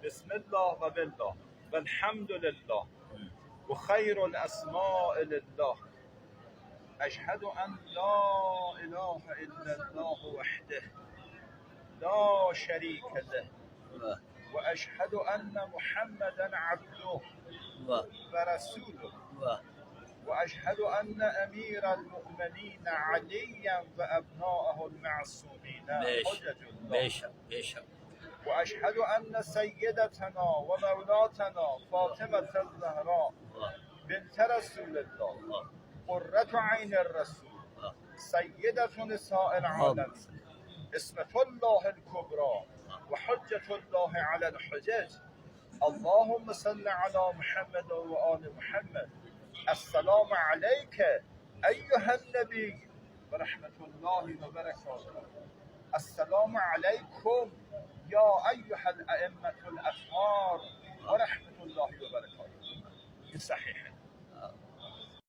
بسم الله و بالله و الحمد لله و خیر الاسماء لله. اشهد ان لا اله الا الله وحده لا شریک له و اشهد ان محمدا عبده و رسوله و اشهد ان امیر المؤمنین علیا و ابناءه المعصومین حجج الله و اشهد ان سیدتنا و مولاتنا فاطمه الزهراء بنت رسول الله قرة عین الرسول سیدة نساء العالمین اسمة الله الكبرى و حجة الله علی الحجج. اللهم صل علی محمد و آل محمد. السلام علیک ایها النبی و رحمت الله و برکاته. السلام علیکم یا ایها الائمة الاطهار و رحمت الله و برکاته. این صحیح.